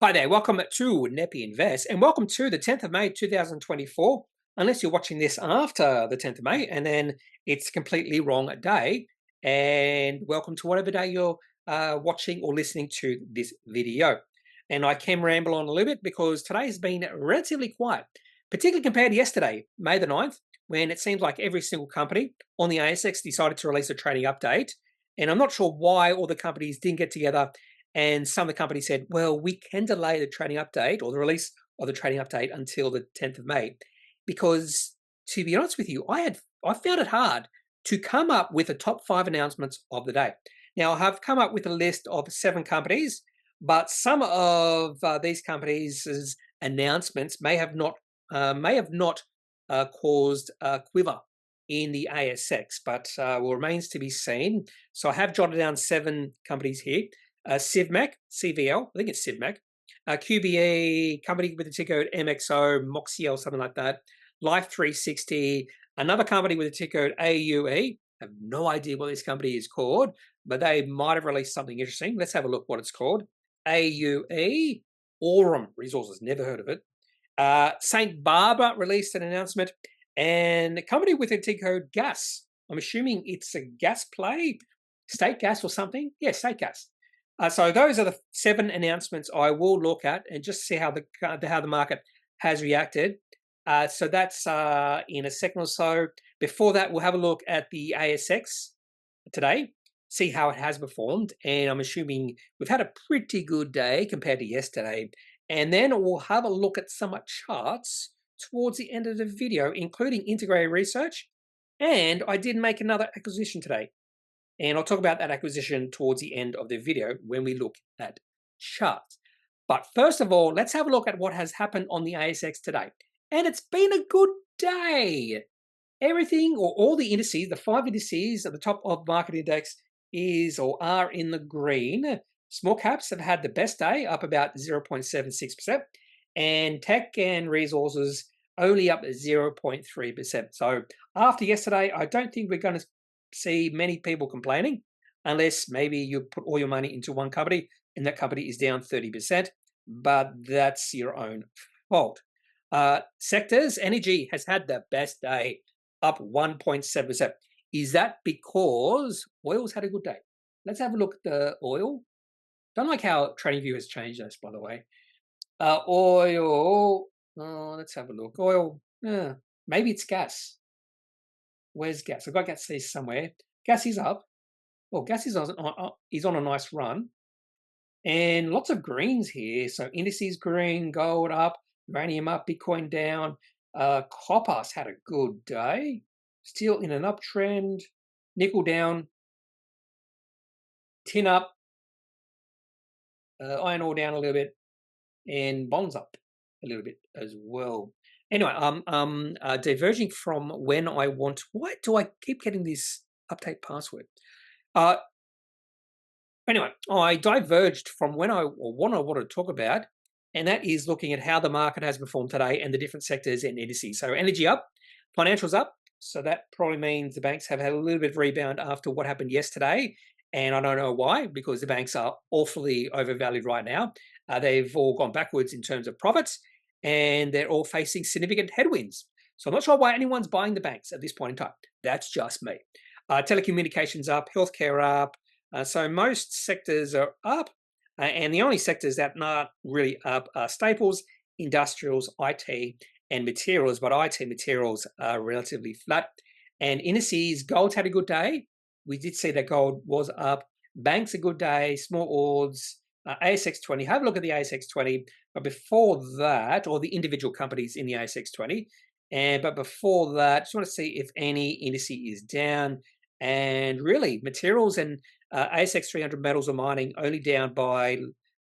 Hi there, welcome to Kneppy Invest and welcome to the 10th of May 2024. Unless you're watching this after the 10th of May and then it's completely wrong day. And welcome to whatever day you're watching or listening to this video. And I can ramble on a little bit because today has been relatively quiet, particularly compared to yesterday, May the 9th, when it seems like every single company on the ASX decided to release a trading update. And I'm not sure why all the companies didn't get together and some of the companies said, well, we can delay the trading update or the release of the trading update until the 10th of May. Because to be honest with you, I found it hard to come up with the top 5 announcements of the day. Now, I have come up with a list of 7 companies, but some of these companies' announcements may have not caused a quiver in the ASX, but remains to be seen. So I have jotted down 7 companies here. Civmec, CVL, I think it's Civmec, QBE, company with the ticker code MXO, Motio, something like that, Life360, another company with a ticker code AUE, I have no idea what this company is called, but they might have released something interesting. Let's have a look what it's called. AUE, Aurum Resources, never heard of it. St. Barbara released an announcement, and a company with a ticker code GAS. I'm assuming it's a gas play, state gas or something. Yeah, state gas. So those are the 7 announcements I will look at and just see how the market has reacted. So that's in a second or so. Before that, we'll have a look at the ASX today, see how it has performed. And I'm assuming we've had a pretty good day compared to yesterday. And then we'll have a look at some charts towards the end of the video, including integrated research. And I did make another acquisition today. And I'll talk about that acquisition towards the end of the video when we look at charts. But first of all, let's have a look at what has happened on the ASX today. And it's been a good day. Everything or all the indices, the 5 indices at the top of market index are in the green. Small caps have had the best day, up about 0.76%. And tech and resources only up 0.3%. So after yesterday, I don't think we're going to see many people complaining unless maybe you put all your money into one company and that company is down 30%, but that's your own fault. Sectors, energy has had the best day, up 1.7%. Is that because oil's had a good day? Let's have a look at the oil. Don't like how TradingView has changed this, by the way. Oil, let's have a look. Oil, maybe it's gas. Where's gas? I've got gas here somewhere. Gas is up. Well, gas is on a nice run. And lots of greens here. So indices green, gold up, uranium up, Bitcoin down. Copper's had a good day. Steel in an uptrend. Nickel down. Tin up. Iron ore down a little bit. And bonds up a little bit as well. Anyway, diverging from when I want. Why do I keep getting this update password? Anyway, I diverged from what I want to talk about, and that is looking at how the market has performed today and the different sectors and indices. So energy up, financials up. So that probably means the banks have had a little bit of rebound after what happened yesterday. And I don't know why, because the banks are awfully overvalued right now. They've all gone backwards in terms of profits, and they're all facing significant headwinds. So I'm not sure why anyone's buying the banks at this point in time. That's just me. Telecommunications up, healthcare up. So most sectors are up, and the only sectors that are not really up are staples, industrials, IT, and materials. But IT and materials are relatively flat. And indices, gold's had a good day. We did see that gold was up. Banks a good day. Small ords. ASX 20. Have a look at the ASX 20. But before that, or the individual companies in the ASX 20. But before that, just want to see if any indice is down. And really, materials and ASX 300 metals or mining only down by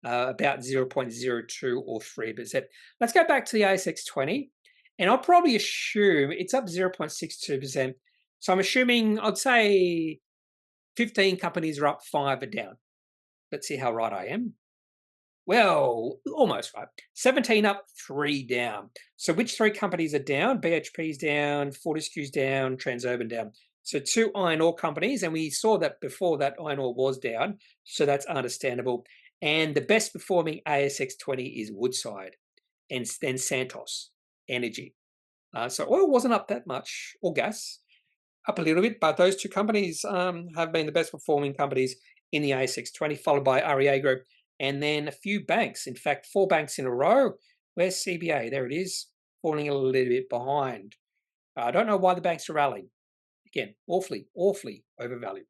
about 0.02 or 3%. Let's go back to the ASX 20. And I'll probably assume it's up 0.62%. So I'm assuming, I'd say 15 companies are up, 5 are down. Let's see how right I am. Well, almost right. 17 up, 3 down. So which 3 companies are down? BHP's down, Fortescue's down, Transurban down. So 2 iron ore companies, and we saw that before that iron ore was down, so that's understandable. And the best performing ASX 20 is Woodside and then Santos Energy. So oil wasn't up that much, or gas, up a little bit, but those two companies have been the best performing companies in the ASX 20, followed by REA Group, and then a few banks. In fact, 4 banks in a row. Where's CBA? There it is, falling a little bit behind. I don't know why the banks are rallying. Again, awfully overvalued.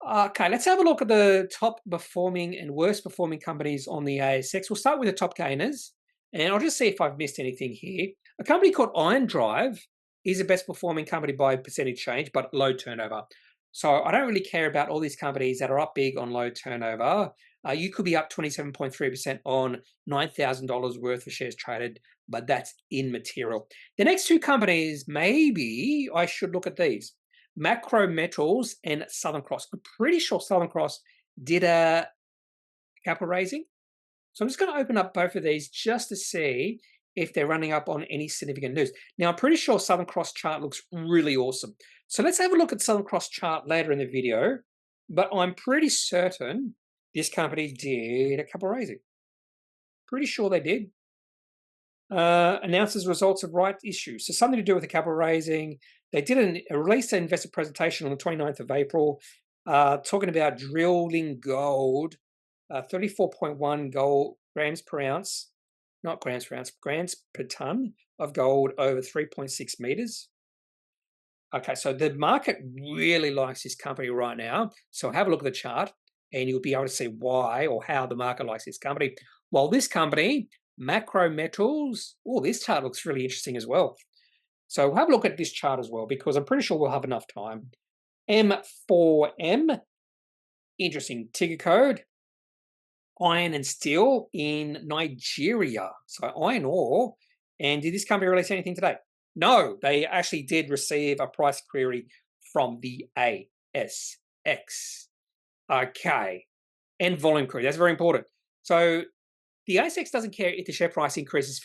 Okay, let's have a look at the top performing and worst performing companies on the ASX. We'll start with the top gainers, and I'll just see if I've missed anything here. A company called Iron Drive is the best performing company by percentage change, but low turnover. So I don't really care about all these companies that are up big on low turnover. You could be up 27.3% on $9,000 worth of shares traded, but that's immaterial. The next two companies, maybe I should look at these. Macro Metals and Southern Cross. I'm pretty sure Southern Cross did a capital raising. So I'm just going to open up both of these just to see if they're running up on any significant news. Now, I'm pretty sure Southern Cross chart looks really awesome. So let's have a look at Southern Cross chart later in the video. But I'm pretty certain this company did a capital raising. Pretty sure they did. Announces results of right issue. So something to do with the capital raising. They did release an investor presentation on the 29th of April, talking about drilling gold, 34.1 gold grams per ounce, not grams per ounce, grams per ton of gold over 3.6 meters. Okay, so the market really likes this company right now. So have a look at the chart and you'll be able to see why or how the market likes this company. While this company, Macro Metals, oh, this chart looks really interesting as well. So have a look at this chart as well, because I'm pretty sure we'll have enough time. M4M, interesting ticker code. Iron and steel in Nigeria. So iron ore. And did this company release anything today? No, they actually did receive a price query from the ASX. Okay. And volume query. That's very important. So the ASX doesn't care if the share price increases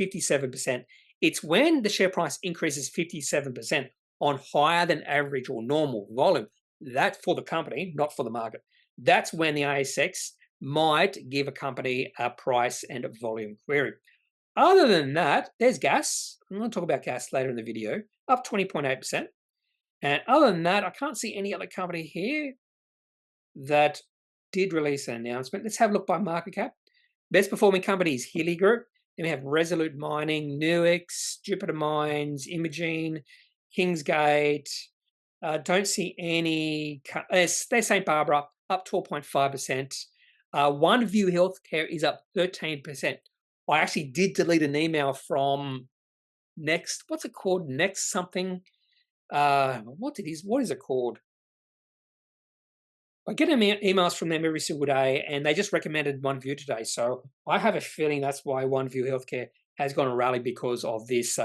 57%. It's when the share price increases 57% on higher than average or normal volume. That's for the company, not for the market. That's when the ASX might give a company a price and a volume query. Other than that, there's gas. I'm going to talk about gas later in the video, up 20.8%. And other than that, I can't see any other company here that did release an announcement. Let's have a look by market cap. Best performing companies, Healy Group. Then we have Resolute Mining, Nuix, Jupiter Mines, Imogene, Kingsgate. Don't see any. There's St. Barbara, up 12.5%. OneView Healthcare is up 13%. I actually did delete an email from Next. What's it called? Next something. What is it called? I get emails from them every single day, and they just recommended OneView today. So I have a feeling that's why OneView Healthcare has gone to rally, because of this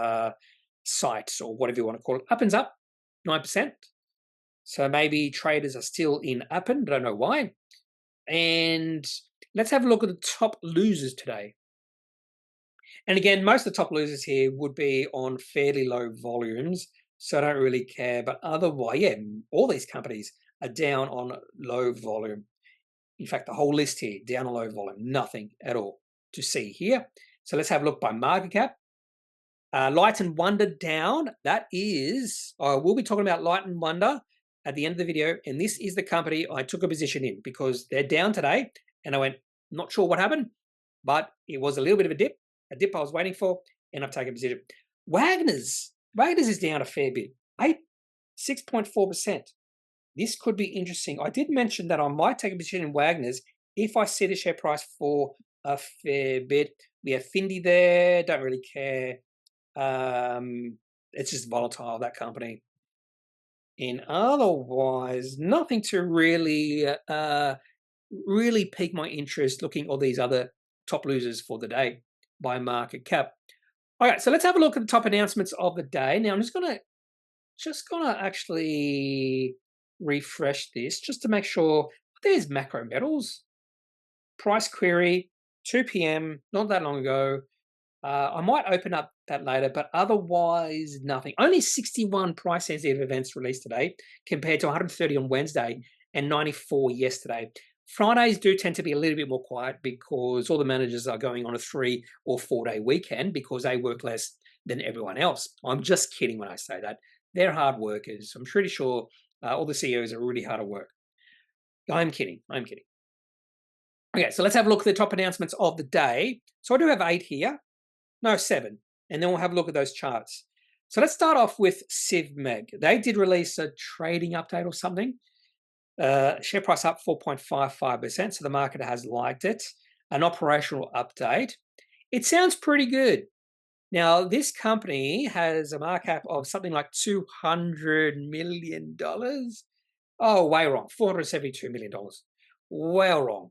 site, or whatever you want to call it. Appen's up 9%. So maybe traders are still in Appen. I don't know why. And let's have a look at the top losers today. And again, most of the top losers here would be on fairly low volumes, so I don't really care. But otherwise, yeah, all these companies are down on low volume. In fact, the whole list here, down on low volume, nothing at all to see here. So let's have a look by market cap. Light and Wonder down. That is, we'll be talking about Light and Wonder at the end of the video. And this is the company I took a position in, because they're down today. And I went, not sure what happened, but it was a little bit of a dip I was waiting for, and I've taken a position. Wagners is down a fair bit, 6.4%. This could be interesting. I did mention that I might take a position in Wagners if I see the share price fall a fair bit. We have Findy there, don't really care. It's just volatile, that company. And otherwise, nothing to really pique my interest looking at all these other top losers for the day by market cap. All right, so let's have a look at the top announcements of the day. Now I'm just gonna actually refresh this just to make sure. There's Macro Metals price query, 2 p.m. not that long ago. I might open up that later, but otherwise nothing. Only 61 price sensitive events released today, compared to 130 on Wednesday and 94 yesterday. Fridays do tend to be a little bit more quiet because all the managers are going on a 3 or 4 day weekend because they work less than everyone else. I'm just kidding when I say that. They're hard workers. I'm pretty sure all the CEOs are really hard at work. I'm kidding. I'm kidding. Okay, so let's have a look at the top announcements of the day. So I do have 8 here. No, 7. And then we'll have a look at those charts. So let's start off with Civmec. They did release a trading update or something. Share price up 4.55%, so the market has liked it. An operational update. It sounds pretty good. Now, this company has a market cap of something like $200 million. Oh, way wrong. $472 million. Well wrong.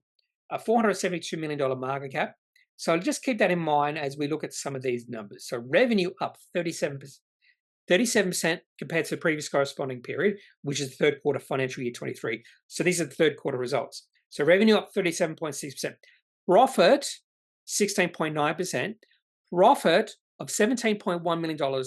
A $472 million market cap. So just keep that in mind as we look at some of these numbers. So revenue up 37%. 37% compared to the previous corresponding period, which is the third quarter financial year 23. So these are the third quarter results. So revenue up 37.6%. Profit, 16.9%. Profit of $17.1 million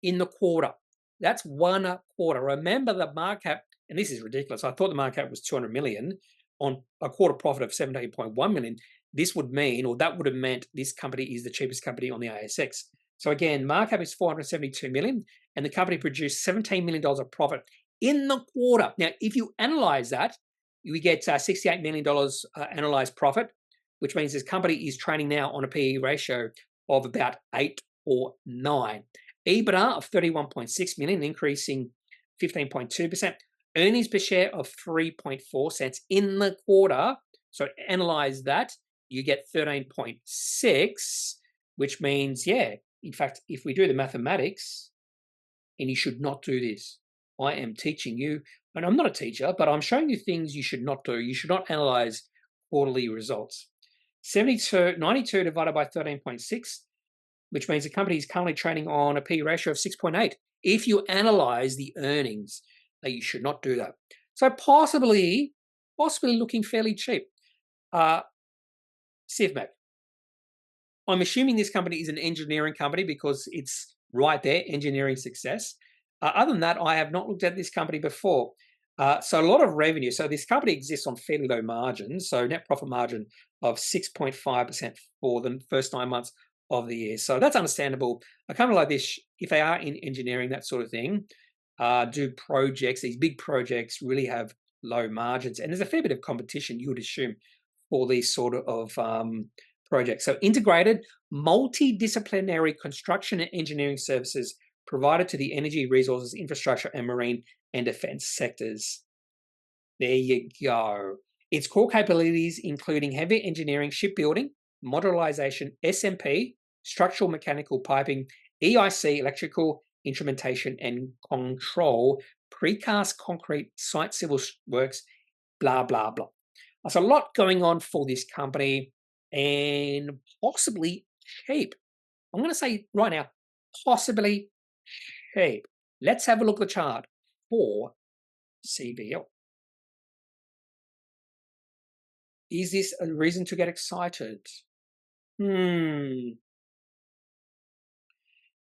in the quarter. That's one quarter. Remember the market cap, and this is ridiculous. I thought the market cap was 200 million on a quarter profit of 17.1 million. This would mean, or that would have meant, this company is the cheapest company on the ASX. So again, market cap is 472 million, and the company produced $17 million of profit in the quarter. Now, if you analyze that, we get $68 million analyzed profit, which means this company is trading now on a PE ratio of about 8 or 9. EBITDA of 31.6 million, increasing 15.2%. Earnings per share of 3.4 cents in the quarter. So analyze that, you get 13.6, which means, yeah, in fact, if we do the mathematics, and you should not do this, I am teaching you, and I'm not a teacher, but I'm showing you things you should not do. You should not analyze quarterly results. 92 divided by 13.6, which means the company is currently trading on a P ratio of 6.8. If you analyze the earnings, you should not do that. So possibly looking fairly cheap. Civmec. I'm assuming this company is an engineering company because it's right there, engineering success. Other than that, I have not looked at this company before. So a lot of revenue. So this company exists on fairly low margins. So net profit margin of 6.5% for the first 9 months of the year. So that's understandable. A company like this, if they are in engineering, that sort of thing, do projects, these big projects really have low margins. And there's a fair bit of competition, you would assume, for these sort of projects. So integrated, multidisciplinary construction and engineering services provided to the energy, resources, infrastructure, and marine and defense sectors. There you go. Its core capabilities, including heavy engineering, shipbuilding, modularization, SMP, structural mechanical piping, EIC, electrical instrumentation and control, precast concrete, site civil works, blah, blah, blah. There's a lot going on for this company and possibly cheap. I'm going to say right now, possibly cheap. Let's have a look at the chart for CBL. Is this a reason to get excited?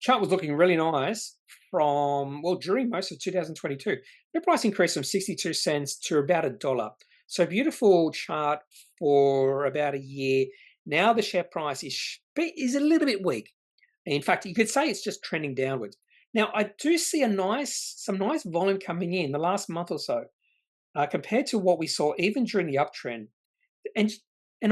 Chart was looking really nice from, well, during most of 2022. The price increased from 62 cents to about $1. So beautiful chart for about a year. Now the share price is a little bit weak. In fact, you could say it's just trending downwards. Now, I do see some nice volume coming in the last month or so, compared to what we saw even during the uptrend. And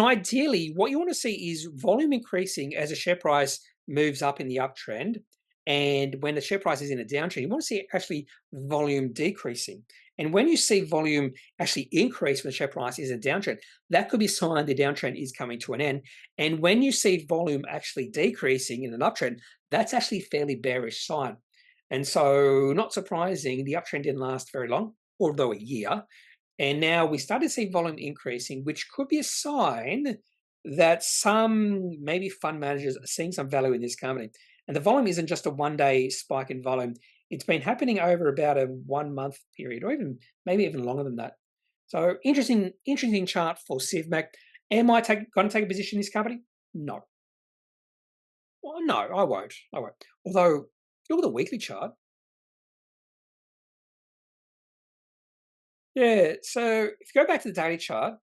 ideally, what you want to see is volume increasing as a share price moves up in the uptrend. And when the share price is in a downtrend, you want to see actually volume decreasing. And when you see volume actually increase when the share price is in a downtrend, that could be a sign the downtrend is coming to an end. And when you see volume actually decreasing in an uptrend, that's actually a fairly bearish sign. And so, not surprising, the uptrend didn't last very long, although a year. And now we start to see volume increasing, which could be a sign that some maybe fund managers are seeing some value in this company. And the volume isn't just a one-day spike in volume. It's been happening over about a 1 month period, or maybe even longer than that. So interesting chart for Civmec. Am I going to take a position in this company? No. Well, no, I won't. Although, look at the weekly chart. Yeah, so if you go back to the daily chart,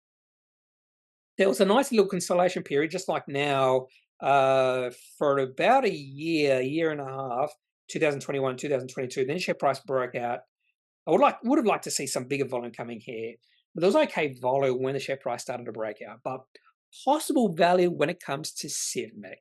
there was a nice little consolidation period, just like now, for about a year and a half, 2021, 2022. Then share price broke out. I would have liked to see some bigger volume coming here, but there was okay volume when the share price started to break out. But possible value when it comes to Civmec.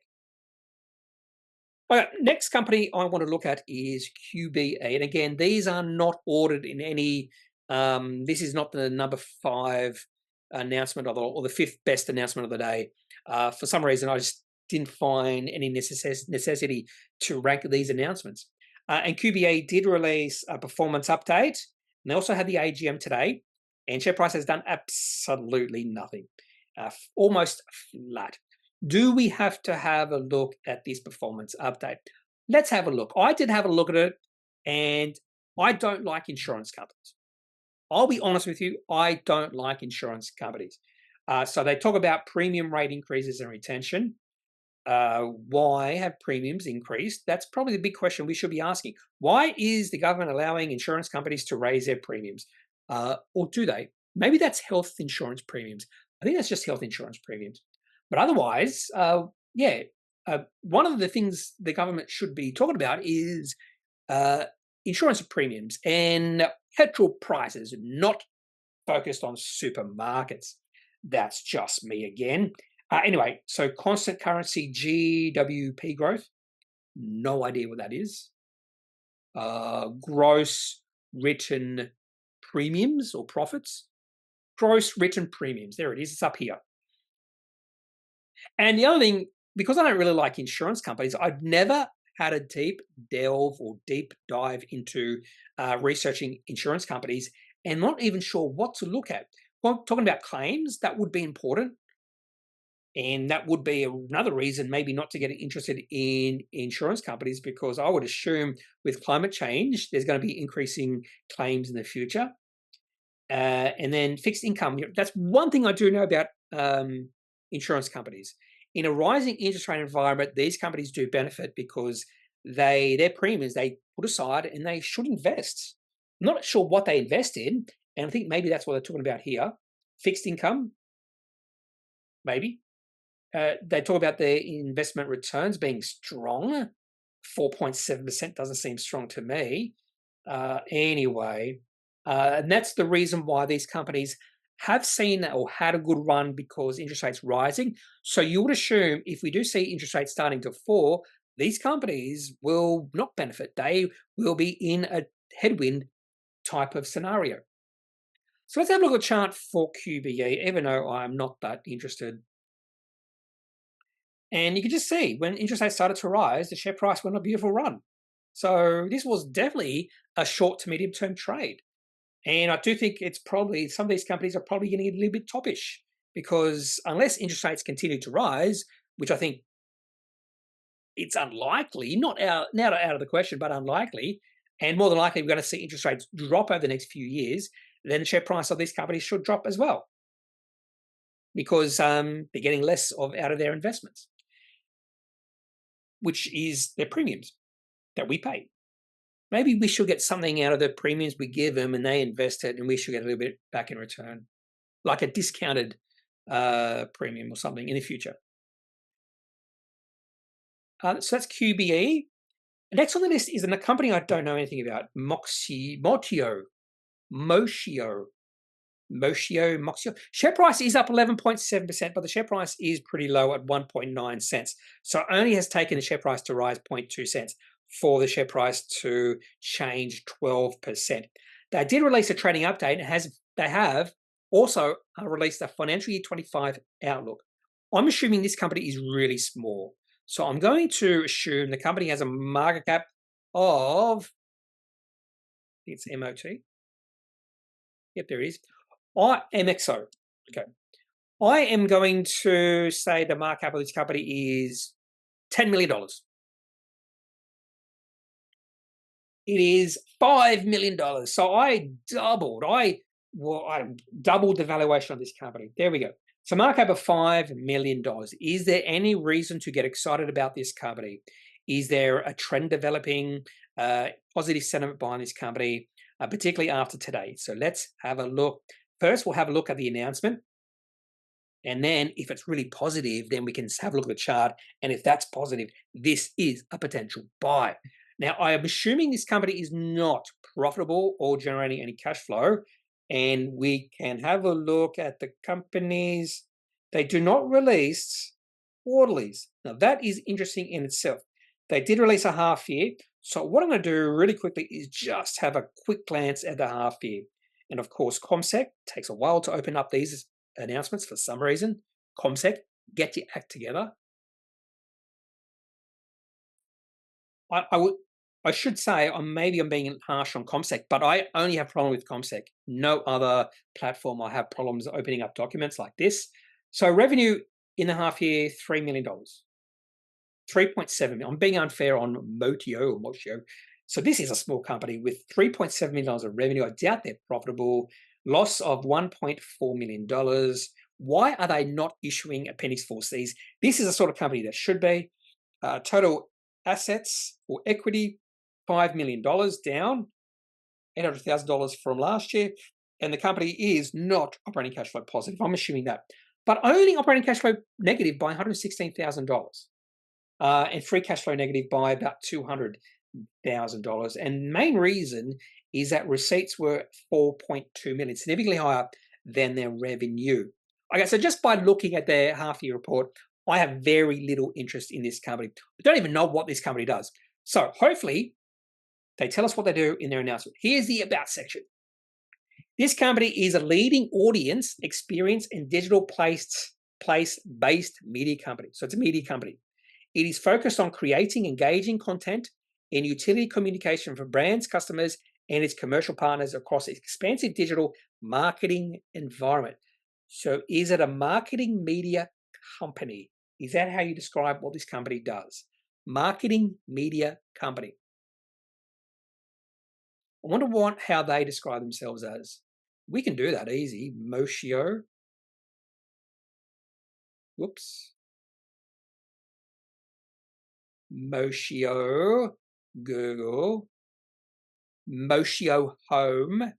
All right, next company I want to look at is QBE, and again, these are not ordered in any. This is not the number 5 announcement or the 5th best announcement of the day. For some reason, I just didn't find any necessity to rank these announcements. And QBE did release a performance update, and they also had the AGM today, and share price has done absolutely nothing, almost flat. Do we have to have a look at this performance update? Let's have a look. I did have a look at it, and I don't like insurance companies. I'll be honest with you, I don't like insurance companies. So they talk about premium rate increases and retention. Why have premiums increased? That's probably the big question we should be asking. Why is the government allowing insurance companies to raise their premiums? Or do they? Maybe that's health insurance premiums. I think that's just health insurance premiums. But otherwise, one of the things the government should be talking about is insurance premiums and petrol prices, not focused on supermarkets. That's just me again. Anyway, so constant currency GWP growth, no idea what that is. Gross written premiums or profits. Gross written premiums, there it is, it's up here. And the other thing, because I don't really like insurance companies, I've never had a deep delve or deep dive into researching insurance companies and not even sure what to look at. Well, talking about claims, that would be important. And that would be another reason maybe not to get interested in insurance companies, because I would assume with climate change, there's going to be increasing claims in the future. And then fixed income. That's one thing I do know about insurance companies. In a rising interest rate environment, these companies do benefit because their premiums they put aside and they should invest. I'm not sure what they invest in, and I think maybe that's what they're talking about here. Fixed income, maybe. They talk about their investment returns being strong. 4.7% doesn't seem strong to me. Anyway, and that's the reason why these companies have seen or had a good run, because interest rates rising. So you would assume if we do see interest rates starting to fall, these companies will not benefit. They will be in a headwind type of scenario. So let's have a look at the chart for QBE, even though I'm not that interested. And you can just see when interest rates started to rise, the share price went on a beautiful run. So this was definitely a short to medium term trade. And I do think it's probably, some of these companies are probably getting a little bit toppish, because unless interest rates continue to rise, which I think it's unlikely, not out of the question, but unlikely, and more than likely we're going to see interest rates drop over the next few years, then the share price of these companies should drop as well, because they're getting less out of their investments, which is their premiums that we pay. Maybe we should get something out of the premiums we give them and they invest it, and we should get a little bit back in return, like a discounted premium or something in the future. So that's QBE. Next on the list is a company I don't know anything about, Motio. Share price is up 11.7%, but the share price is pretty low at 1.9 cents. So it only has taken the share price to rise 0.2 cents for the share price to change 12%. They did release a trading update, and they have also released a financial year 25 outlook. I'm assuming this company is really small. So I'm going to assume the company has a market cap of, I think it's MOT. Yep, there is. MXO. Okay. I am going to say the market cap of this company is $10 million. It is $5 million. So I doubled the valuation of this company. There we go. So market cap of $5 million. Is there any reason to get excited about this company? Is there a trend developing, positive sentiment behind this company, particularly after today? So let's have a look. First, we'll have a look at the announcement. And then if it's really positive, then we can have a look at the chart. And if that's positive, this is a potential buy. Now, I am assuming this company is not profitable or generating any cash flow. And we can have a look at the companies. They do not release quarterlies. Now, that is interesting in itself. They did release a half year. So what I'm going to do really quickly is just have a quick glance at the half year. And of course, CommSec takes a while to open up these announcements for some reason. CommSec, get your act together. I should say, maybe I'm being harsh on CommSec, but I only have problem with CommSec. No other platform I have problems opening up documents like this. So revenue in the half year, $3 million. 3.7 million. I'm being unfair on Motio. So this is a small company with $3.7 million of revenue. I doubt they're profitable. Loss of $1.4 million. Why are they not issuing Appendix 4Cs? This is a sort of company that should be. Total assets or equity, $5 million down, $800,000 from last year. And the company is not operating cash flow positive. I'm assuming that. But only operating cash flow negative by $116,000. And free cash flow negative by about $200,000. And main reason is that receipts were $4.2 million, significantly higher than their revenue. Okay, so just by looking at their half-year report, I have very little interest in this company. I don't even know what this company does. So hopefully they tell us what they do in their announcement. Here's the About section. This company is a leading audience, experience, and digital place-based media company. So it's a media company. It is focused on creating engaging content and utility communication for brands, customers, and its commercial partners across its expansive digital marketing environment. So is it a marketing media company? Is that how you describe what this company does? Marketing media company. I wonder how they describe themselves as. We can do that easy. Motio. Whoops. Motio, Google, Motio Home.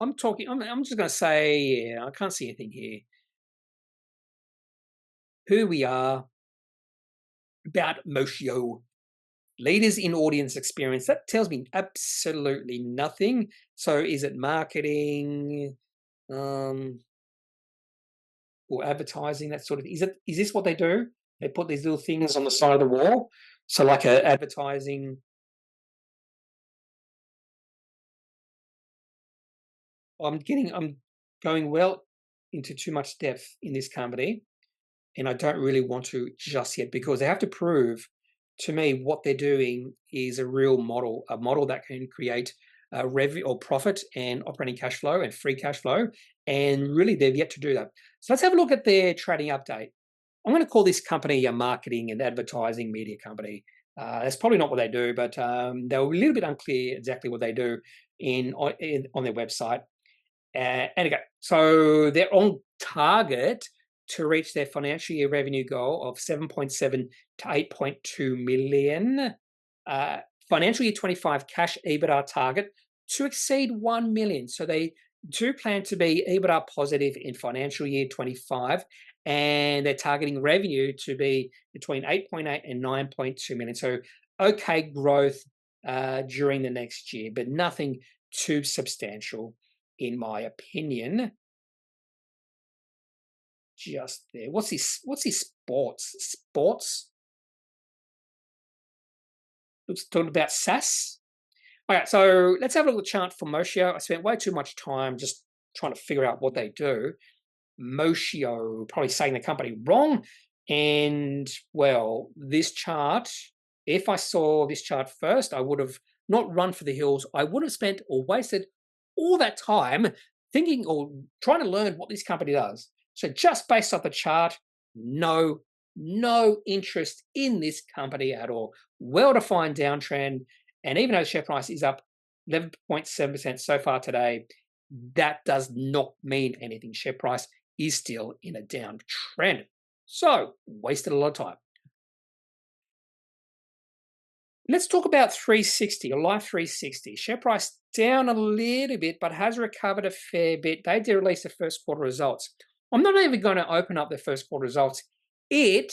I'm just going to say, yeah, I can't see anything here. Who we are, about Motio. Leaders in audience experience. That tells me absolutely nothing. So is it marketing? Or advertising, that sort of, is this what they do? They put these little things on the side of the wall. So like a advertising. I'm going well into too much depth in this company, and I don't really want to just yet, because they have to prove to me what they're doing is a real model, a model that can create revenue or profit and operating cash flow and free cash flow. And really, they've yet to do that. So let's have a look at their trading update. I'm going to call this company a marketing and advertising media company. That's probably not what they do, but they were a little bit unclear exactly what they do on their website. And again, so they're on target to reach their financial year revenue goal of 7.7 to 8.2 million. Financial year 25 cash EBITDA target to exceed 1 million. So they do plan to be EBITDA positive in financial year 25, and they're targeting revenue to be between 8.8 and 9.2 million. So okay growth during the next year, but nothing too substantial in my opinion. Just there. What's his sports? Sports? Looks talking about SaaS. All right, so let's have a look at the chart for Motio. I spent way too much time just trying to figure out what they do. Motio, probably saying the company wrong. And well, this chart, if I saw this chart first, I would have not run for the hills. I would have spent or wasted all that time thinking or trying to learn what this company does. So just based off the chart, no interest in this company at all. Well-defined downtrend. And even though the share price is up 11.7% so far today, that does not mean anything. Share price is still in a downtrend. So wasted a lot of time. Let's talk about 360 or Life360. Share price down a little bit, but has recovered a fair bit. They did release the first quarter results. I'm not even going to open up the first quarter results. It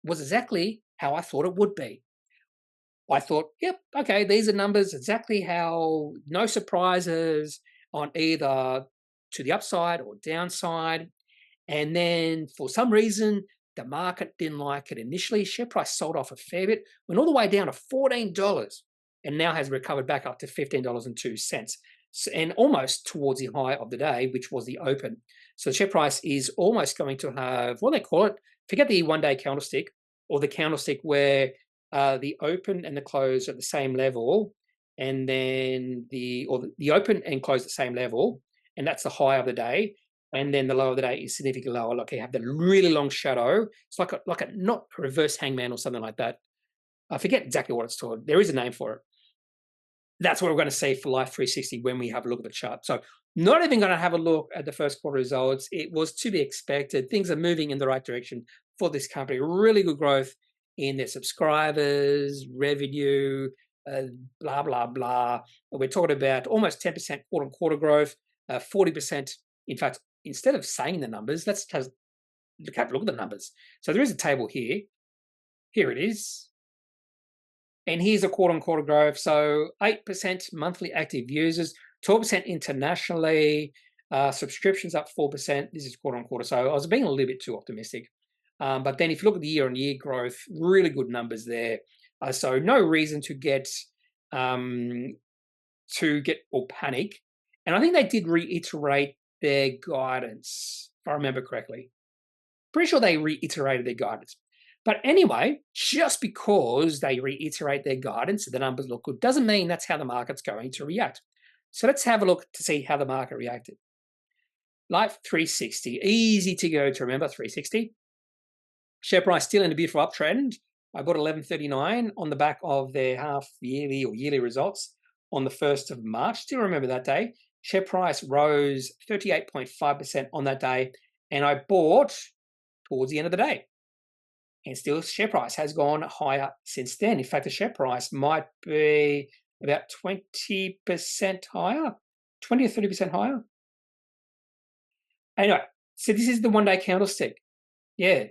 was exactly how I thought it would be. I thought, yep, okay, these are numbers exactly how, no surprises on either to the upside or downside. And then for some reason, the market didn't like it initially. Share price sold off a fair bit, went all the way down to $14 and now has recovered back up to $15.02 and almost towards the high of the day, which was the open. So the share price is almost going to have, what do they call it? Forget the one-day candlestick or the candlestick where the open and the close at the same level, and then the open and close at the same level, and that's the high of the day. And then the low of the day is significantly lower. Like you have the really long shadow. It's like a not reverse hangman or something like that. I forget exactly what it's called. There is a name for it. That's what we're going to see for Life360 when we have a look at the chart. So not even going to have a look at the first quarter results. It was to be expected. Things are moving in the right direction for this company. Really good growth in their subscribers, revenue, blah, blah, blah. We're talking about almost 10% quarter-on-quarter growth, 40%. In fact, instead of saying the numbers, let's have a look at the numbers. So there is a table here. Here it is. And here's a quarter-on-quarter growth. So 8% monthly active users, 12% internationally, subscriptions up 4%. This is quarter-on-quarter. So I was being a little bit too optimistic. But then if you look at the year-on-year growth, really good numbers there. So no reason to get or panic. And I think they did reiterate their guidance, if I remember correctly. Pretty sure they reiterated their guidance. But anyway, just because they reiterate their guidance and the numbers look good doesn't mean that's how the market's going to react. So let's have a look to see how the market reacted. Life360, easy to go to remember, 360. Share price still in a beautiful uptrend. I bought 11.39 on the back of their half-yearly or yearly results on the 1st of March. Still remember that day. Share price rose 38.5% on that day, and I bought towards the end of the day. And still, share price has gone higher since then. In fact, the share price might be about 20% higher, 20 or 30% higher. Anyway, so this is the one-day candlestick. Yeah.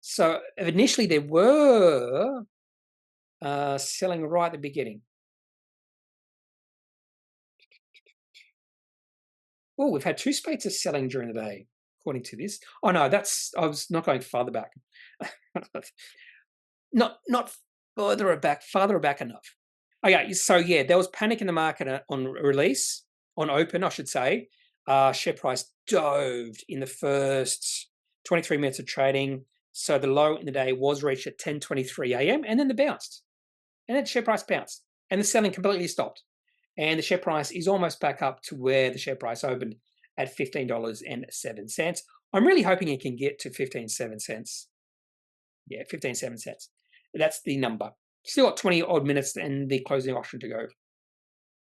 So initially, they were selling right at the beginning. Oh, we've had 2 spates of selling during the day, according to this. Oh, no, I was not going farther back. not farther back enough. Okay, so yeah, there was panic in the market on release, on open, I should say. Share price dove in the first 23 minutes of trading. So the low in the day was reached at 10:23 a.m. and then the bounced. And then share price bounced. And the selling completely stopped. And the share price is almost back up to where the share price opened at $15.07. I'm really hoping it can get to 15.7 cents. Yeah, 15.7 cents. That's the number. Still got 20 odd minutes and the closing auction to go.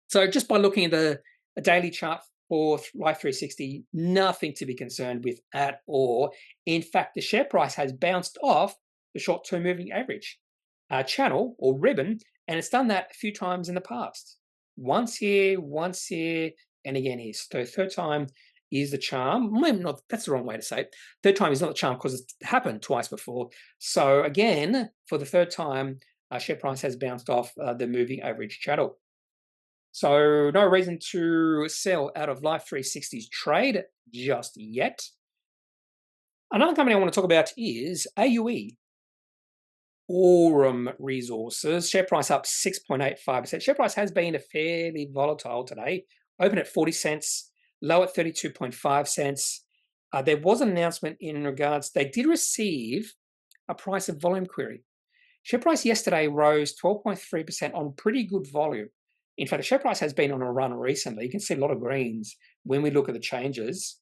So just by looking at the daily chart for Life360, nothing to be concerned with at all. In fact, the share price has bounced off the short-term moving average channel or ribbon, and it's done that a few times in the past. Once here, and again here. So third time is the charm. Maybe not, that's the wrong way to say it. Third time is not the charm because it's happened twice before. So again, for the third time, share price has bounced off the moving average channel. So no reason to sell out of Life360's trade just yet. Another company I want to talk about is AUE. Aurum Resources, share price up 6.85%. Share price has been fairly volatile today. Open at 40 cents, low at 32.5 cents. There was an announcement in regards, they did receive a price of volume query. Share price yesterday rose 12.3% on pretty good volume. In fact, the share price has been on a run recently. You can see a lot of greens when we look at the changes.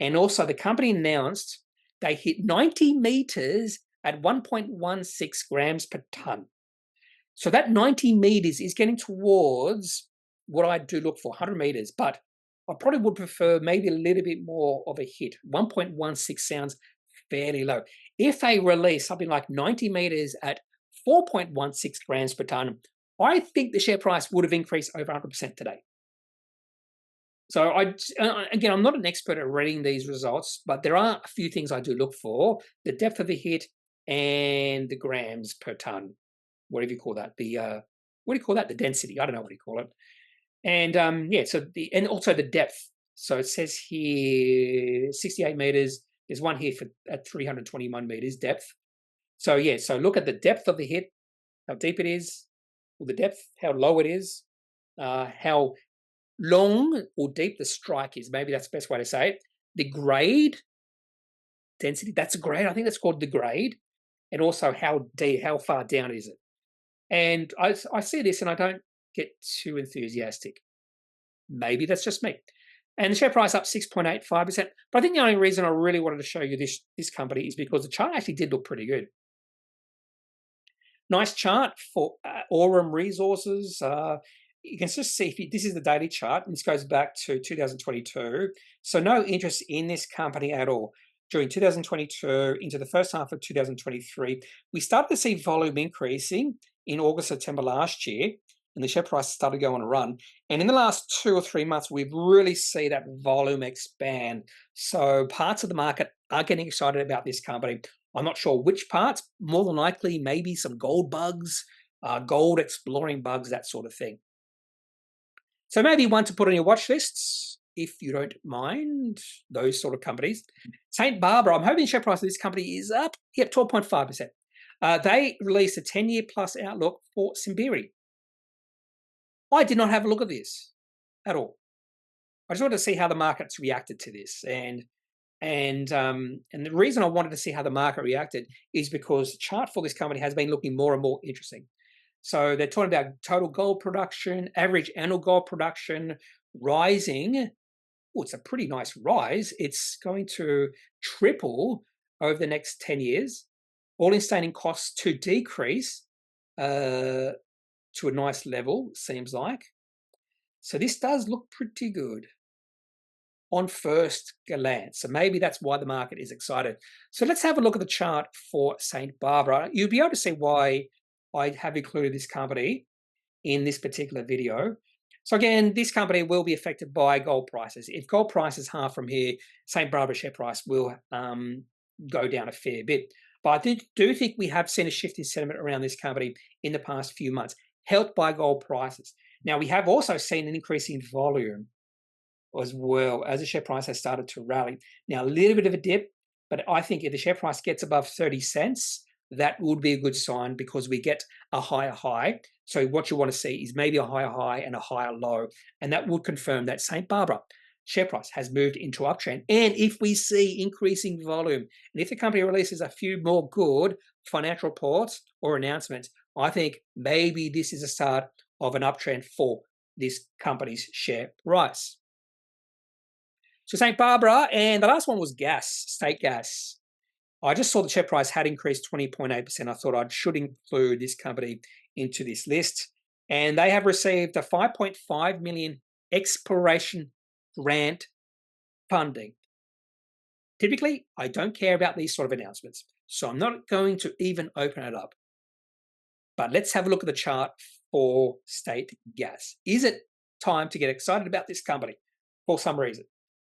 And also the company announced they hit 90 meters at 1.16 grams per ton. So that 90 meters is getting towards what I do look for, 100 meters, but I probably would prefer maybe a little bit more of a hit. 1.16 sounds fairly low. If they release something like 90 meters at 4.16 grams per tonne, I think the share price would have increased over 100% today. So again, I'm not an expert at reading these results, but there are a few things I do look for: the depth of the hit and the grams per tonne, whatever you call that. What do you call that? The density. I don't know what you call it. And and also the depth. So it says here 68 meters. There's one here at 321 meters depth. So yeah, so look at the depth of the hit, how deep it is, or the depth, how low it is, how long or deep the strike is. Maybe that's the best way to say it. The grade, density, that's a grade. I think that's called the grade. And also how deep, how far down is it? And I see this and I don't get too enthusiastic. Maybe that's just me. And the share price up 6.85%. But I think the only reason I really wanted to show you this company is because the chart actually did look pretty good. Nice chart for Aurum Resources. You can just see, this is the daily chart, and this goes back to 2022. So no interest in this company at all. During 2022 into the first half of 2023, we started to see volume increasing in August, September last year, and the share price started going on a run. And in the last 2 or 3 months, we've really seen that volume expand. So parts of the market are getting excited about this company. I'm not sure which parts, more than likely maybe some gold bugs, gold exploring bugs, that sort of thing. So maybe one to put on your watch lists, if you don't mind, those sort of companies. St. Barbara, I'm hoping the share price of this company is up, 12.5%. They released a 10-year plus outlook for Simberi. I did not have a look at this at all. I just wanted to see how the market's reacted to this. And the reason I wanted to see how the market reacted is because the chart for this company has been looking more and more interesting. So they're talking about total gold production, average annual gold production rising. Oh, it's a pretty nice rise. It's going to triple over the next 10 years. All-in sustaining costs to decrease to a nice level, seems like. So this does look pretty good on first glance. So maybe that's why the market is excited. So let's have a look at the chart for St. Barbara. You'll be able to see why I have included this company in this particular video. So again, this company will be affected by gold prices. If gold prices half from here, St. Barbara share price will go down a fair bit. But I do think we have seen a shift in sentiment around this company in the past few months, helped by gold prices. Now, we have also seen an increase in volume as well as the share price has started to rally. Now, a little bit of a dip, but I think if the share price gets above 30 cents, that would be a good sign because we get a higher high. So what you want to see is maybe a higher high and a higher low. And that would confirm that St. Barbara share price has moved into uptrend. And if we see increasing volume, and if the company releases a few more good financial reports or announcements, I think maybe this is a start of an uptrend for this company's share price. So St. Barbara, and the last one was gas, state gas. I just saw the share price had increased 20.8%. I thought I should include this company into this list. And they have received a 5.5 million exploration grant funding. Typically, I don't care about these sort of announcements, so I'm not going to even open it up. But let's have a look at the chart for state gas. Is it time to get excited about this company for some reason?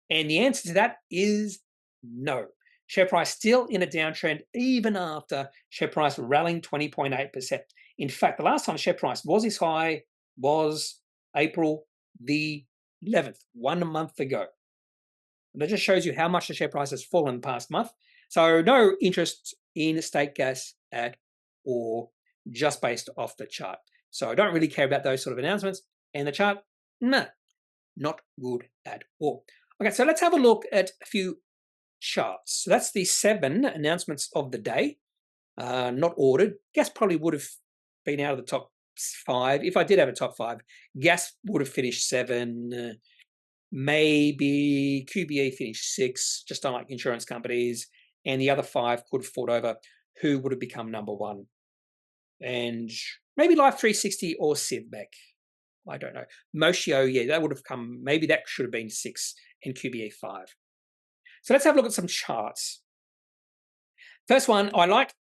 And the answer to that is no. Share price still in a downtrend even after share price rallying 20.8%. In fact, the last time share price was this high was April the 11th, 1 month ago. And that just shows you how much the share price has fallen in the past month. So no interest in state gas at all, just based off the chart. So I don't really care about those sort of announcements. And the chart, no, not good at all. Okay, so let's have a look at a few charts. So that's the 7 announcements of the day, not ordered. Gas probably would have been out of the top 5. If I did have a top 5, gas would have finished 7. Maybe QBE finished 6, just unlike insurance companies. And the other 5 could have fought over who would have become number 1. And maybe Life360 or Civmec. I don't know. Motio, yeah, that would have come, maybe that should have been 6 and QBE 5. So let's have a look at some charts. First one, I like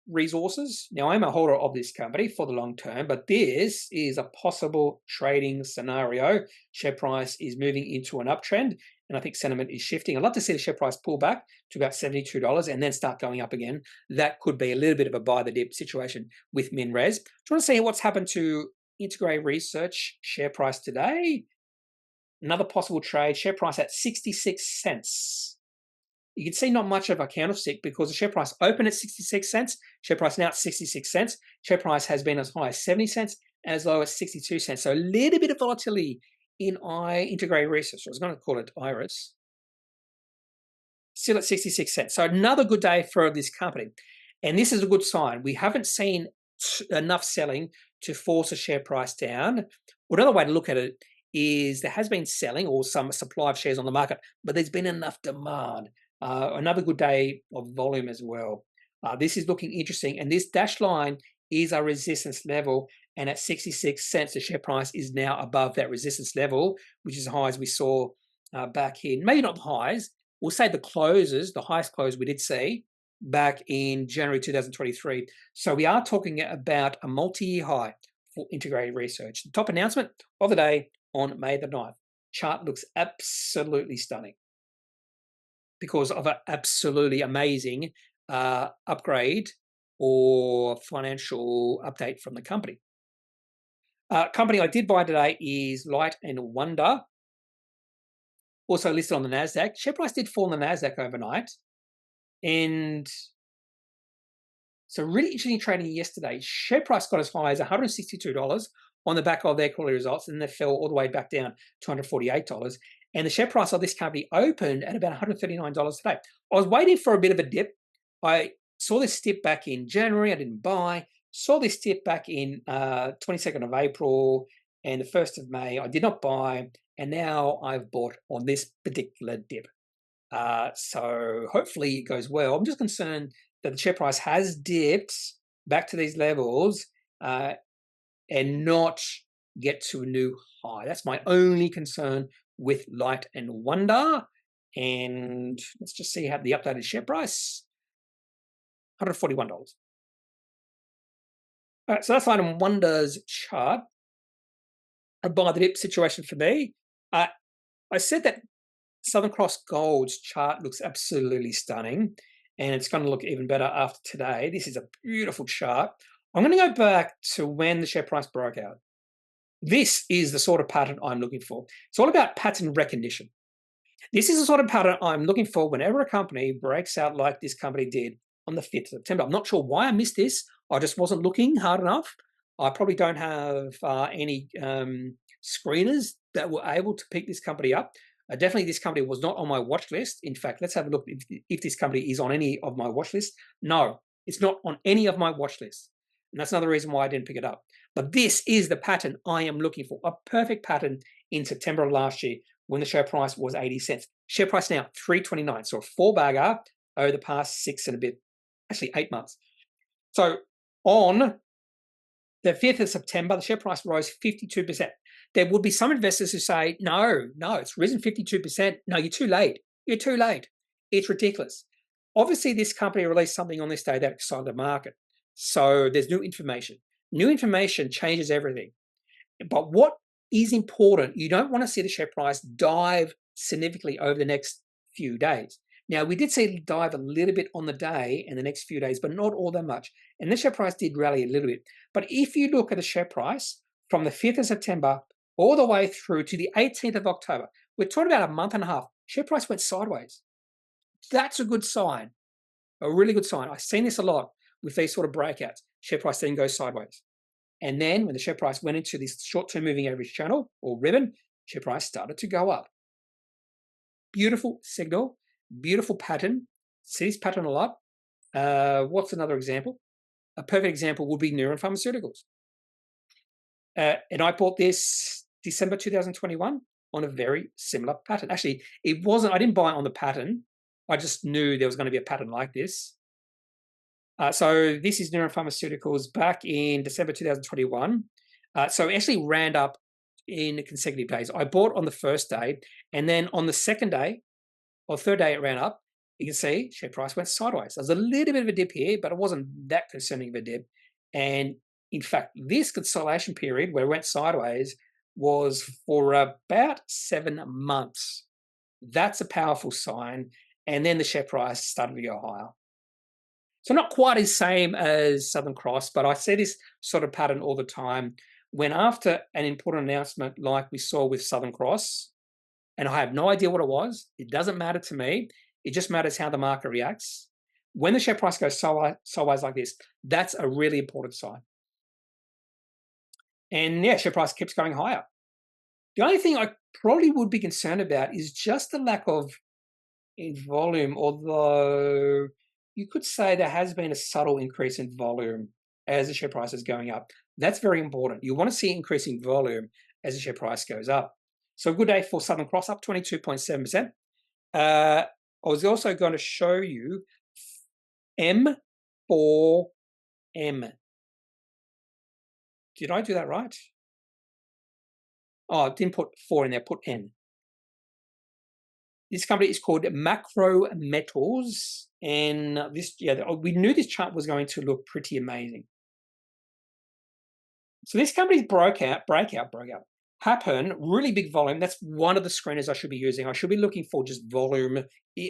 Resources. Now, I'm a holder of this company for the long term, but this is a possible trading scenario. Share price is moving into an uptrend, and I think sentiment is shifting. I'd love to see the share price pull back to about $72 and then start going up again. That could be a little bit of a buy the dip situation with MinRes. Do you want to see what's happened to Integrated Research share price today? Another possible trade, share price at 66 cents. You can see not much of a candlestick because the share price opened at 66 cents, share price now at 66 cents. Share price has been as high as 70 cents, as low as 62 cents. So a little bit of volatility in Integrated Research. I was going to call it Iris. Still at 66 cents. So another good day for this company. And this is a good sign. We haven't seen enough selling to force a share price down. Another way to look at it is there has been selling or some supply of shares on the market, but there's been enough demand. Another good day of volume as well. This is looking interesting, and this dashed line is a resistance level, and at 66 cents, the share price is now above that resistance level, which is the highs we saw back in, maybe not the highs, we'll say the closes, the highest close we did see back in January 2023. So we are talking about a multi-year high for Integrated Research. The top announcement of the day on May the 9th. Chart looks absolutely stunning because of an absolutely amazing upgrade or financial update from the company. Company I did buy today is Light & Wonder, also listed on the NASDAQ. Share price did fall on the NASDAQ overnight. And so really interesting trading yesterday. Share price got as high as $162 on the back of their quarterly results, and they fell all the way back down to $148. And the share price of this company opened at about $139 today. I was waiting for a bit of a dip. I saw this dip back in January. I didn't buy. Saw this dip back in 22nd of April and the 1st of May. I did not buy. And now I've bought on this particular dip. So hopefully it goes well. I'm just concerned that the share price has dipped back to these levels and not get to a new high. That's my only concern with Light & Wonder. And let's just see how the updated share price, $141. All right, so that's Light & Wonder's chart. A buy the dip situation for me. I said that Southern Cross Gold's chart looks absolutely stunning, and it's going to look even better after today. This is a beautiful chart. I'm going to go back to when the share price broke out. This is the sort of pattern I'm looking for. It's all about pattern recognition. This is the sort of pattern I'm looking for whenever a company breaks out like this company did on the 5th of September. I'm not sure why I missed this. I just wasn't looking hard enough. I probably don't have any screeners that were able to pick this company up. Definitely this company was not on my watch list. In fact, let's have a look if this company is on any of my watch lists. No, it's not on any of my watch lists. And that's another reason why I didn't pick it up. But this is the pattern I am looking for. A perfect pattern in September of last year when the share price was 80 cents. Share price now, $3.29. So a four-bagger over the past 6 and a bit, actually 8 months. So on the 5th of September, the share price rose 52%. There would be some investors who say, no, it's risen 52%. No, you're too late. You're too late. It's ridiculous. Obviously, this company released something on this day that excited the market. So there's new information. New information changes everything. But what is important, you don't want to see the share price dive significantly over the next few days. Now, we did see it dive a little bit on the day and the next few days, but not all that much. And the share price did rally a little bit. But if you look at the share price from the 5th of September all the way through to the 18th of October, we're talking about a month and a half. Share price went sideways. That's a good sign, a really good sign. I've seen this a lot with these sort of breakouts. Share price then goes sideways. And then when the share price went into this short-term moving average channel or ribbon, share price started to go up. Beautiful signal, beautiful pattern. See this pattern a lot. What's another example? A perfect example would be Neuron Pharmaceuticals. And I bought this December 2021 on a very similar pattern. Actually, it wasn't, I didn't buy it on the pattern. I just knew there was going to be a pattern like this. So this is Neuron Pharmaceuticals back in December 2021. So it actually ran up in consecutive days. I bought on the first day, and then on the second day or third day it ran up, You can see share price went sideways. There's a little bit of a dip here, but it wasn't that concerning of a dip. And in fact, this consolidation period where it went sideways was for about 7 months. That's a powerful sign. And then the share price started to go higher. So not quite the same as Southern Cross, but I see this sort of pattern all the time. When after an important announcement like we saw with Southern Cross, and I have no idea what it was, it doesn't matter to me. It just matters how the market reacts. When the share price goes sideways like this, that's a really important sign. And yeah, share price keeps going higher. The only thing I probably would be concerned about is just the lack of in volume, although you could say there has been a subtle increase in volume as the share price is going up. That's very important. You want to see increasing volume as the share price goes up. So a good day for Southern Cross, up 22.7%. I was also going to show you M4M. Did I do that right? Oh, I didn't put 4 in there, put N. This company is called Macro Metals, and we knew this chart was going to look pretty amazing. So this company's breakout happened, really big volume. That's one of the screeners I should be using. I should be looking for just volume,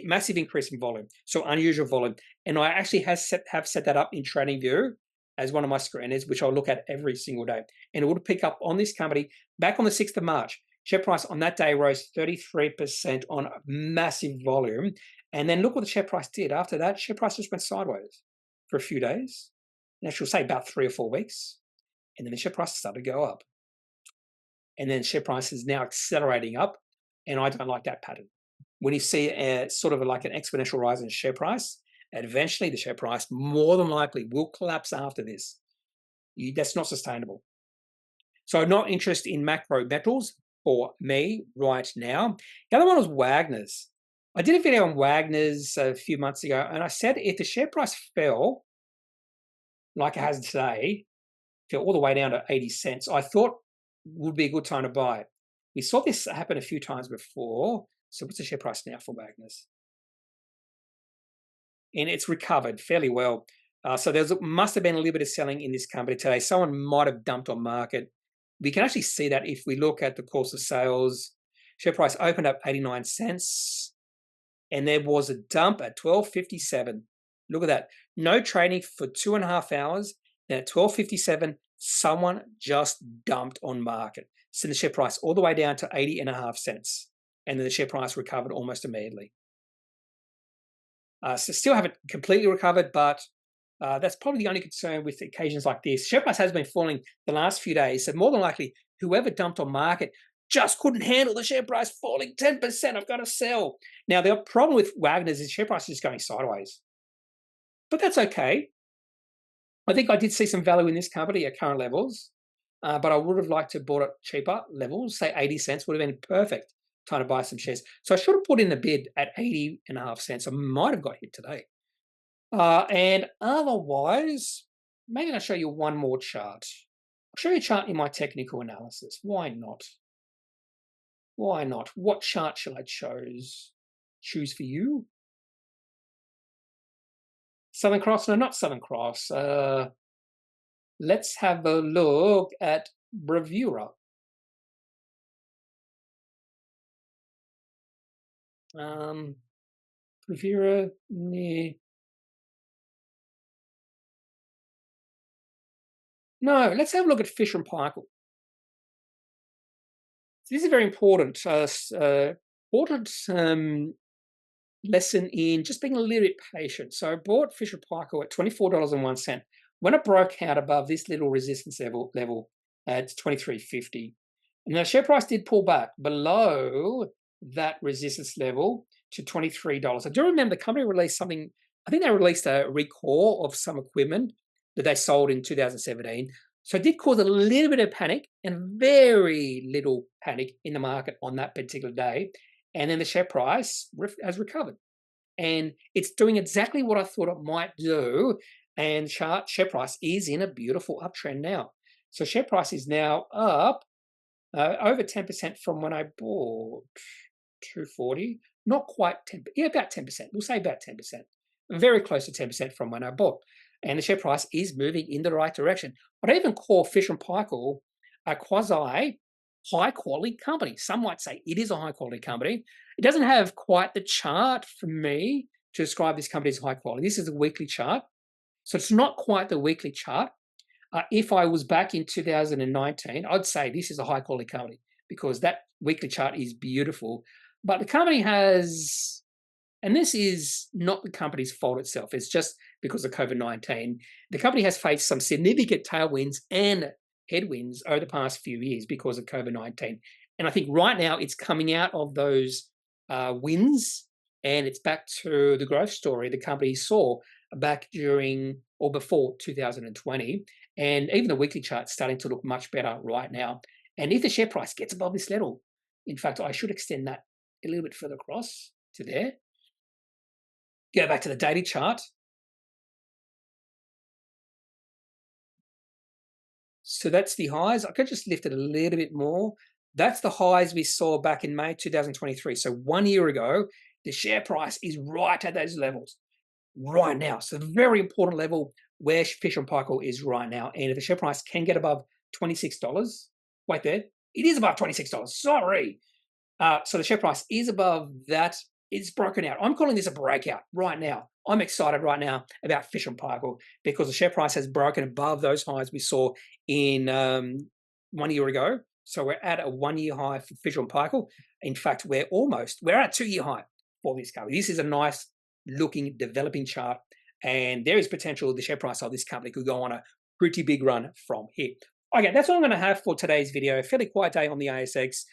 massive increase in volume, so unusual volume. And I actually have set that up in TradingView as one of my screeners, which I'll look at every single day. And it would pick up on this company back on the 6th of March. Share price on that day rose 33% on massive volume. And then look what the share price did. After that, share price just went sideways for a few days. And I should say about 3 or 4 weeks. And then the share price started to go up. And then share price is now accelerating up. And I don't like that pattern. When you see sort of like an exponential rise in share price, and eventually the share price more than likely will collapse after this. That's not sustainable. So not interested in macro metals for me right now. The other one was Wagners. I did a video on Wagners a few months ago, and I said if the share price fell, like it has today, fell all the way down to 80 cents, I thought would be a good time to buy it. We saw this happen a few times before. So what's the share price now for Wagners? And it's recovered fairly well. So there must have been a little bit of selling in this company today. Someone might have dumped on market. We can actually see that if we look at the course of sales. Share price opened up 89 cents, and there was a dump at 12.57. Look at that. No trading for 2.5 hours. Then at 12.57, someone just dumped on market. Sent the share price all the way down to 80.5 cents. And then the share price recovered almost immediately. So still haven't completely recovered, but that's probably the only concern with occasions like this. Share price has been falling the last few days, so more than likely, whoever dumped on market just couldn't handle the share price falling 10%. I've got to sell. Now, the problem with Wagners is share price is going sideways, but that's okay. I think I did see some value in this company at current levels, but I would have liked to have bought it cheaper levels, say 80 cents would have been perfect time to buy some shares. So I should have put in the bid at 80.5 cents. I might have got hit today. And otherwise, maybe I'll show you one more chart. I'll show you a chart in my technical analysis. Why not? Why not? What chart shall I choose for you? Southern Cross? No, not Southern Cross. Let's have a look at Bravura. Bravura, yeah. No, let's have a look at Fisher and Paykel. So this is very important. Lesson in just being a little bit patient. So I bought Fisher Paykel at $24.01. When it broke out above this little resistance level at $23.50, and the share price did pull back below that resistance level to $23. I do remember the company released something. I think they released a recall of some equipment that they sold in 2017. So it did cause a little bit of panic and very little panic in the market on that particular day. And then the share price has recovered. And it's doing exactly what I thought it might do. And share price is in a beautiful uptrend now. So share price is now up over 10% from when I bought. 240, not quite 10, yeah, about 10%. We'll say about 10%. Very close to 10% from when I bought. And the share price is moving in the right direction. I'd even call Fisher & Paykel a quasi high quality company. Some might say it is a high quality company. It doesn't have quite the chart for me to describe this company as high quality. This is a weekly chart. So it's not quite the weekly chart. If I was back in 2019, I'd say this is a high quality company because that weekly chart is beautiful. But the company has, and this is not the company's fault itself, it's just because of COVID-19. The company has faced some significant tailwinds and headwinds over the past few years because of COVID-19. And I think right now it's coming out of those wins and it's back to the growth story the company saw back during or before 2020. And even the weekly chart's starting to look much better right now. And if the share price gets above this level, in fact, I should extend that a little bit further across to there. Go back to the daily chart. So that's the highs. I could just lift it a little bit more. That's the highs we saw back in May 2023. So 1 year ago, the share price is right at those levels right now. So the very important level where Fisher & Paykel is right now. And if the share price can get above $26, wait there, it is above $26. Sorry. So the share price is above that. It's broken out. I'm calling this a breakout right now. I'm excited right now about Fisher & Paykel because the share price has broken above those highs we saw in 1 year ago. So we're at a 1 year high for Fisher & Paykel. In fact, we're at a 2 year high for this company. This is a nice looking developing chart, and there is potential the share price of this company could go on a pretty big run from here. Okay, that's all I'm going to have for today's video. Fairly quiet day on the ASX.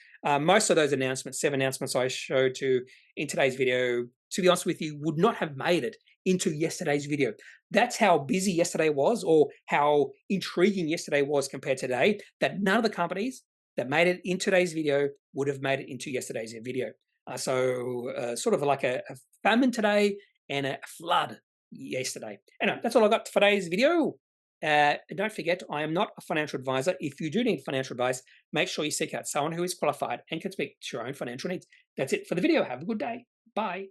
Most of those announcements, 7 announcements I showed to in today's video, to be honest with you, would not have made it into yesterday's video. That's how busy yesterday was, or how intriguing yesterday was compared to today, that none of the companies that made it in today's video would have made it into yesterday's video. Sort of like a famine today and a flood yesterday. Anyway, that's all I got for today's video. Don't forget, I am not a financial advisor. If you do need financial advice, make sure you seek out someone who is qualified and can speak to your own financial needs. That's it for the video. Have a good day. Bye.